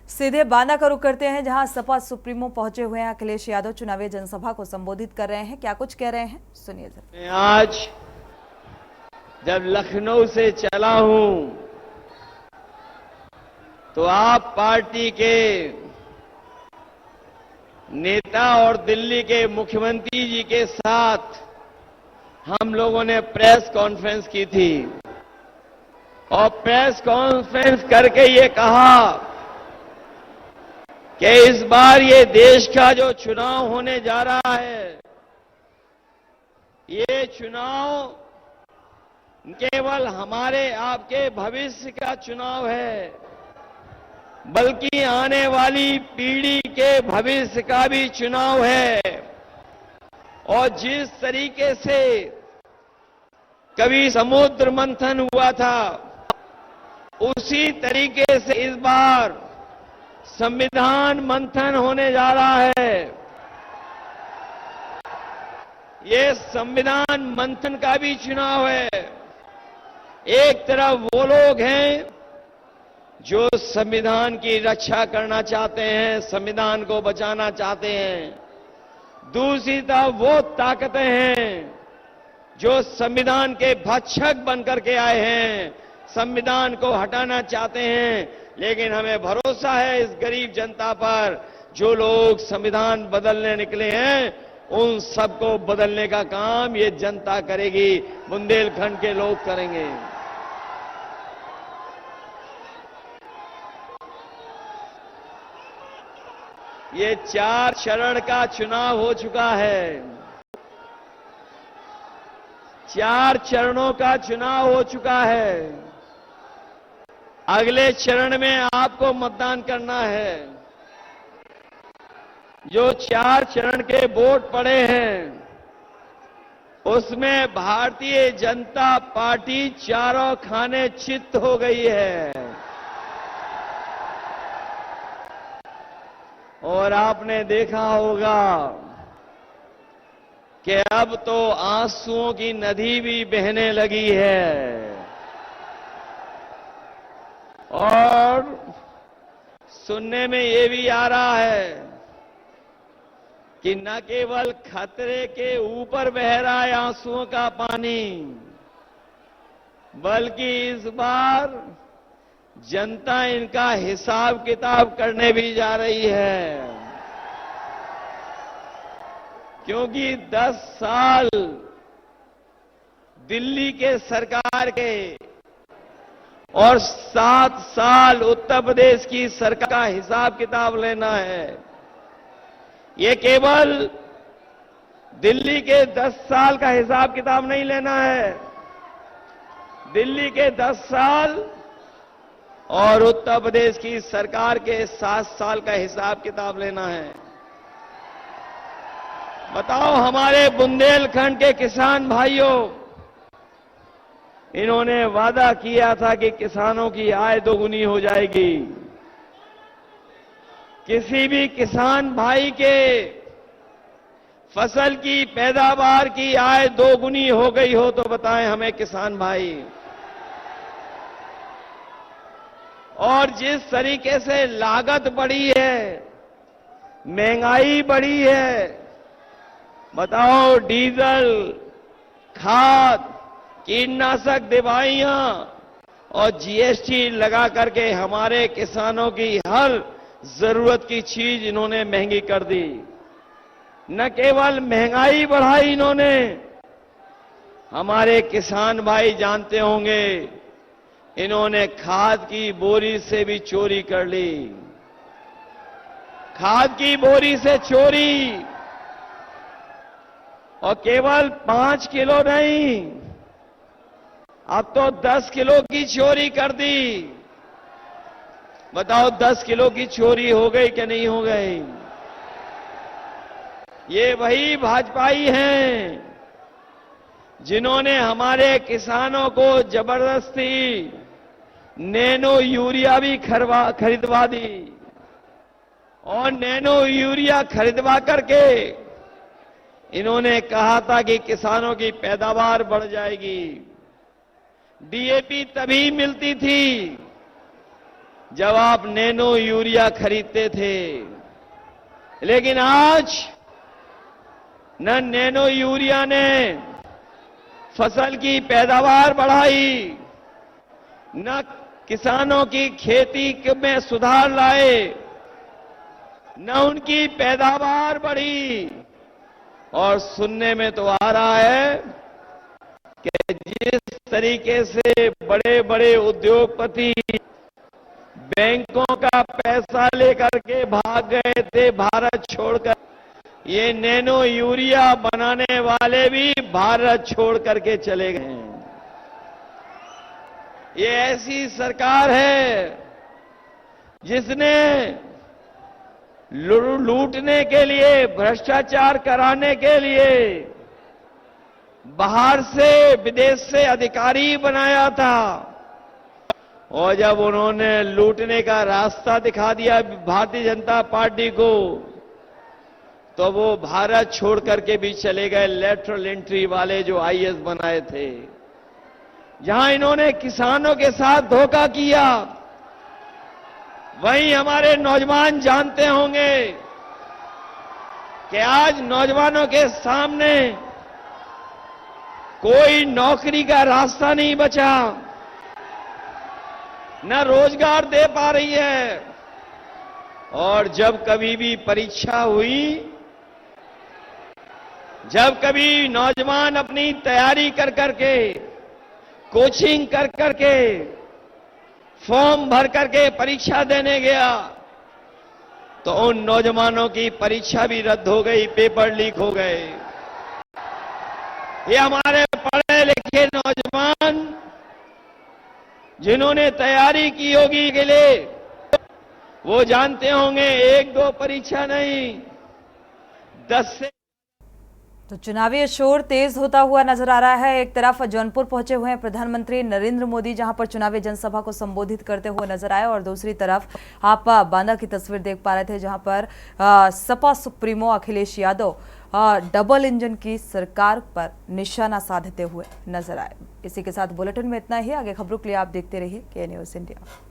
सीधे बांदा का रुख करते हैं, जहां सपा सुप्रीमो पहुंचे हुए हैं। अखिलेश यादव चुनावी जनसभा को संबोधित कर रहे हैं। क्या कुछ कह रहे हैं, सुनिए जरा। मैं आज जब लखनऊ से चला हूं तो आप पार्टी के नेता और दिल्ली के मुख्यमंत्री जी के साथ हम लोगों ने प्रेस कॉन्फ्रेंस की थी और प्रेस कॉन्फ्रेंस करके ये कहा कि इस बार ये देश का जो चुनाव होने जा रहा है, ये चुनाव केवल हमारे आपके भविष्य का चुनाव है, बल्कि आने वाली पीढ़ी के भविष्य का भी चुनाव है। और जिस तरीके से कभी समुद्र मंथन हुआ था, उसी तरीके से इस बार संविधान मंथन होने जा रहा है। ये संविधान मंथन का भी चुनाव है। एक तरफ वो लोग हैं जो संविधान की रक्षा करना चाहते हैं, संविधान को बचाना चाहते हैं। दूसरी तरफ वो ताकतें हैं जो संविधान के भक्षक बनकर के आए हैं, संविधान को हटाना चाहते हैं। लेकिन हमें भरोसा है इस गरीब जनता पर, जो लोग संविधान बदलने निकले हैं, उन सबको बदलने का काम ये जनता करेगी, बुंदेलखंड के लोग करेंगे। ये 4 चरण का चुनाव हो चुका है। 4 चरणों का चुनाव हो चुका है। अगले चरण में आपको मतदान करना है। जो 4 चरण के वोट पड़े हैं, उसमें भारतीय जनता पार्टी चारों खाने चित्त हो गई है। और आपने देखा होगा कि अब तो आंसुओं की नदी भी बहने लगी है। और सुनने में ये भी आ रहा है कि न केवल खतरे के ऊपर बह रहा है आंसुओं का पानी, बल्कि इस बार जनता इनका हिसाब किताब करने भी जा रही है। क्योंकि 10 साल दिल्ली के सरकार के और 7 साल उत्तर प्रदेश की सरकार का हिसाब किताब लेना है। ये केवल दिल्ली के 10 साल का हिसाब किताब नहीं लेना है, दिल्ली के 10 साल और उत्तर प्रदेश की सरकार के 7 साल का हिसाब किताब लेना है। बताओ हमारे बुंदेलखंड के किसान भाइयों, इन्होंने वादा किया था कि किसानों की आय दोगुनी हो जाएगी। किसी भी किसान भाई के फसल की पैदावार की आय दोगुनी हो गई हो तो बताएं हमें किसान भाई। और जिस तरीके से लागत बढ़ी है, महंगाई बढ़ी है, बताओ डीजल, खाद, कीटनाशक दवाइयां और जीएसटी लगा करके हमारे किसानों की हर जरूरत की चीज इन्होंने महंगी कर दी। न केवल महंगाई बढ़ाई इन्होंने, हमारे किसान भाई जानते होंगे, इन्होंने खाद की बोरी से भी चोरी कर ली। खाद की बोरी से चोरी, और केवल 5 किलो नहीं, अब तो 10 किलो की चोरी कर दी। बताओ 10 किलो की चोरी हो गई कि नहीं हो गई? ये वही भाजपाई हैं जिन्होंने हमारे किसानों को जबरदस्ती नैनो यूरिया भी खरीदवा दी, और नैनो यूरिया खरीदवा करके इन्होंने कहा था कि किसानों की पैदावार बढ़ जाएगी। डीएपी तभी मिलती थी जब आप नैनो यूरिया खरीदते थे, लेकिन आज न नैनो यूरिया ने फसल की पैदावार बढ़ाई, न किसानों की खेती में सुधार लाए, न उनकी पैदावार बढ़ी। और सुनने में तो आ रहा है कि जिस तरीके से बड़े बड़े उद्योगपति बैंकों का पैसा लेकर के भाग गए थे भारत छोड़कर, ये नैनो यूरिया बनाने वाले भी भारत छोड़ करके चले गए हैं। ये ऐसी सरकार है जिसने लूटने के लिए, भ्रष्टाचार कराने के लिए बाहर से, विदेश से अधिकारी बनाया था, और जब उन्होंने लूटने का रास्ता दिखा दिया भारतीय जनता पार्टी को, तो वो भारत छोड़ करके भी चले गए। लेटरल एंट्री वाले जो आईएएस बनाए थे, जहां इन्होंने किसानों के साथ धोखा किया, वहीं हमारे नौजवान जानते होंगे कि आज नौजवानों के सामने कोई नौकरी का रास्ता नहीं बचा, न रोजगार दे पा रही है। और जब कभी भी परीक्षा हुई, जब कभी नौजवान अपनी तैयारी कर करके, कोचिंग कर करके, फॉर्म भर करके परीक्षा देने गया, तो उन नौजवानों की परीक्षा भी रद्द हो गई, पेपर लीक हो गए। ये हमारे पढ़े लिखे नौजवान जिन्होंने तैयारी की होगी के लिए, वो जानते होंगे एक दो परीक्षा नहीं, 10 से। तो चुनावी शोर तेज होता हुआ नजर आ रहा है। एक तरफ जौनपुर पहुंचे हुए हैं प्रधानमंत्री नरेंद्र मोदी, जहां पर चुनावी जनसभा को संबोधित करते हुए नजर आए, और दूसरी तरफ आप बांदा की तस्वीर देख पा रहे थे, जहां पर Sapa supremo Akhilesh Yadav double engine की सरकार पर निशाना साधते हुए नजर आए। इसी के साथ बुलेटिन में इतना ही। आगे खबरों के लिए आप देखते रहिए के न्यूज़ इंडिया।